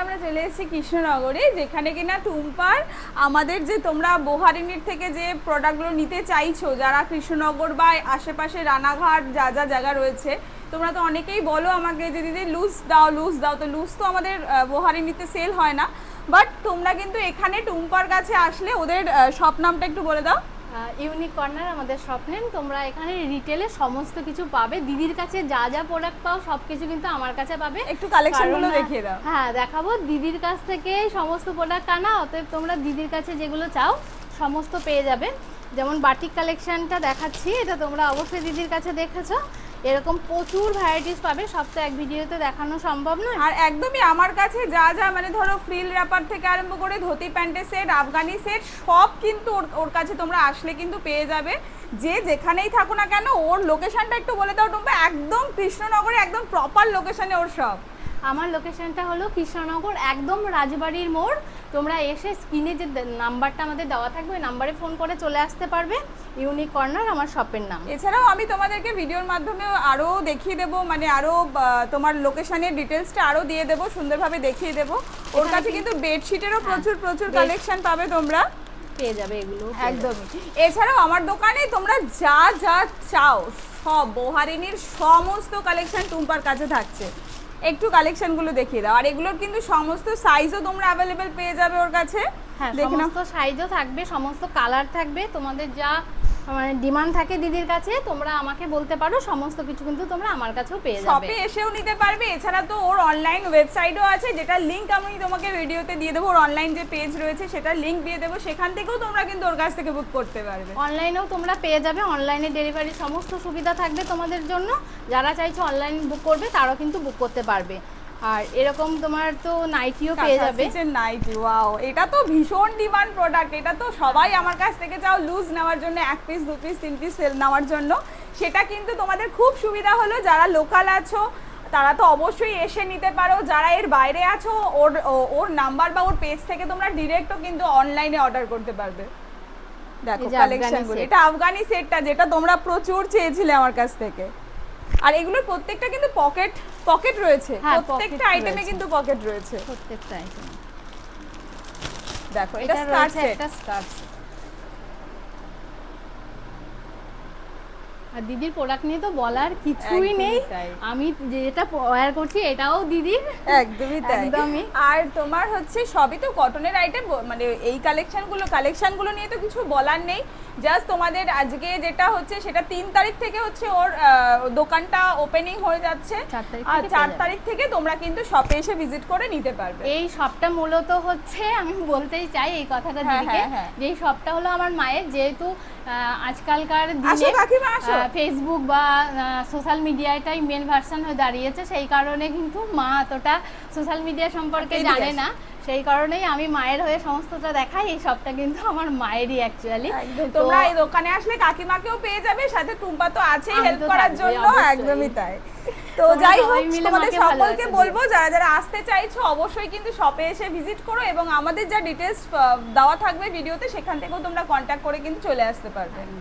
আমরা চলে এসেছি কৃষ্ণনগরে, যেখানে কিনা টুম্পার আমাদের যে তোমরা বোহারিনীর থেকে যে প্রোডাক্টগুলো নিতে চাইছো, যারা কৃষ্ণনগর বা আশেপাশে রানাঘাট যা যা জায়গা রয়েছে, তোমরা তো অনেকেই বলো আমাকে যে দিদি লুজ দাও, তো লুজ তো আমাদের বোহারিনীতে সেল হয় না, বাট তোমরা কিন্তু এখানে টুম্পার কাছে আসলে ওদের শপ নামটা একটু বলে দাও। ইউনিক কর্নার আমাদের শপ নেম। তোমরা এখানে রিটেলে সমস্ত কিছু পাবে, দিদির কাছে যা যা প্রোডাক্ট পাও সব কিছু কিন্তু আমার কাছে পাবে। একটু কালেকশনগুলো দেখিয়ে দাও। হ্যাঁ দেখাবো, দিদির কাছ থেকে সমস্ত প্রোডাক্ট আনা, অতএব তোমরা দিদির কাছে যেগুলো চাও সমস্ত পেয়ে যাবে। যেমন বাটিক কালেকশনটা দেখাচ্ছি, এটা তোমরা অবশ্যই দিদির কাছে দেখেছো। এরকম প্রচুর ভ্যারাইটিস পাবে, সব তো এক ভিডিওতে দেখানো সম্ভব নয়। আর একদমই আমার কাছে যা যা মানে ধরো ফ্রিল র্যাপার থেকে আরম্ভ করে ধুতি প্যান্টের সেট, আফগানি সেট, সব কিন্তু ওর কাছে তোমরা আসলে কিন্তু পেয়ে যাবে। যে যেখানেই থাকো না কেন, ওর লোকেশনটা একটু বলে দাও টুম্পা। একদম কৃষ্ণনগরে একদম প্রপার লোকেশনে ওর সব। আমার লোকেশনটা হলো কৃষ্ণনগর, একদম রাজবাড়ির মোড়। তোমরা এসে স্ক্রিনে যে নাম্বারটা আমাদের দেওয়া থাকবে ওই নাম্বারে ফোন করে চলে আসতে পারবে। ইউনিক কর্নার আমার শপের নাম। এছাড়াও আমি তোমাদেরকে ভিডিওর মাধ্যমে আরও দেখিয়ে দেবো, মানে আরও তোমার লোকেশনের ডিটেলসটা আরও দিয়ে দেবো, সুন্দরভাবে দেখিয়ে দেবো। ওর কাছে কিন্তু বেডশিটেরও প্রচুর কালেকশন পাবে, তোমরা পেয়ে যাবে এগুলো একদমই। এছাড়াও আমার দোকানে তোমরা যা যা চাও সব বোহারিনীর সমস্ত কালেকশন টুম্পার কাছে থাকছে। একটু কালেকশনগুলো দেখিয়ে দাও। আর এগুলোর কিন্তু সমস্ত সাইজও তোমরা অ্যাভেলেবেল পেয়ে যাবে ওর কাছে। হ্যাঁ, সমস্ত সাইজও থাকবে, সমস্ত কালার থাকবে। তোমাদের যা মানে ডিমান্ড থাকে দিদির কাছে তোমরা আমাকে বলতে পারো, সমস্ত কিছু কিন্তু তোমরা আমার কাছেও পেয়ে যাবে। শপে এসেও নিতে পারবে। এছাড়া তো ওর অনলাইন ওয়েবসাইটও আছে, যেটা লিংক আমি তোমাকে ভিডিওতে দিয়ে দেবো। ওর অনলাইন যে পেজ রয়েছে সেটার লিংক দিয়ে দেবো, সেখান থেকেও তোমরা কিন্তু ওর কাছ থেকে বুক করতে পারবে। অনলাইনেও তোমরা পেয়ে যাবে, অনলাইনে ডেলিভারি সমস্ত সুবিধা থাকবে তোমাদের জন্য। যারা চাইছো অনলাইন বুক করবে তারাও কিন্তু বুক করতে পারবে। আর এরকম তোমার তো নাইটিও পেয়ে যাবে। নাইটি, ওয়াও, এটা তো ভীষণ ডিমান্ড প্রোডাক্ট। এটা তো সবাই আমার কাছ থেকে চাও লুজ নেওয়ার জন্য, 1 পিস 2 পিস 3 পিস সেল নেওয়ার জন্য। সেটা কিন্তু তোমাদের খুব সুবিধা হলো। যারা লোকাল আছো তারা তো অবশ্যই এসে নিতে পারো। যারা এর বাইরে আছো ওর নাম্বার বা ওর পেজ থেকে তোমরা ডিরেক্টও কিন্তু অনলাইনে অর্ডার করতে পারবে। দেখো কালেকশনগুলো, এটা আফগানি সেটটা যেটা তোমরা প্রচুর চেয়েছিলে আমার কাছ থেকে। আর এগুলোর প্রত্যেকটা কিন্তু পকেট রয়েছে। প্রত্যেকটা আইটেমে কিন্তু পকেট রয়েছে, প্রত্যেকটা আইটেমে। দেখো এটা স্কার্ট সেট, একটা স্কার্ট। আর দিদির প্রোডাক্ট নিয়ে তো বলার কিছুই নেই। আমি যেটা ওয়্যার করছি এটাও দিদির, একদমই তাই। আর তোমার হচ্ছে সবই তো কটনের আইটেম, মানে এই কালেকশনগুলো নিয়ে তো কিছু বলার নেই। জাস্ট তোমাদের আজকে যেটা হচ্ছে সেটা 3 তারিখ থেকে হচ্ছে ওর দোকানটা ওপেনিং হয়ে যাচ্ছে। আর 4 তারিখ থেকে তোমরা কিন্তু শপে এসে ভিজিট করে নিতে পারবে। এই শপটা মূলত হচ্ছে, আমি বলতেই চাই এই কথাটা দিদিকে, যে এই শপটা হলো আমার মায়ের। যেহেতু আজকালকার দিনে ফেসবুক বা সোশ্যাল মিডিয়াটাই মেন ভার্সন হয়ে দাঁড়িয়েছে, সেই কারণে কিন্তু মা অতটা সোশ্যাল মিডিয়া সম্পর্কে জানে না। সেই কারণেই আমি মায়ের হয়ে সমস্তটা দেখাই। এই সবটা কিন্তু আমার মায়েরই অ্যাকচুয়ালি। তোমরা এই দোকানে আসলে কাকিমাকেও পেয়ে যাবে, সাথে টুম্পা তো আছেই হেল্প করার জন্য। একদমই তাই। তো যাই হোক, তোমাদের সকলকে বলবো যারা যারা আসতে চাইছো অবশ্যই কিন্তু শপে এসে ভিজিট করো, এবং আমাদের যা ডিটেলস দেওয়া থাকবে ভিডিওতে সেখান থেকেও তোমরা কন্ট্যাক্ট করে কিন্তু চলে আসতে পারবে।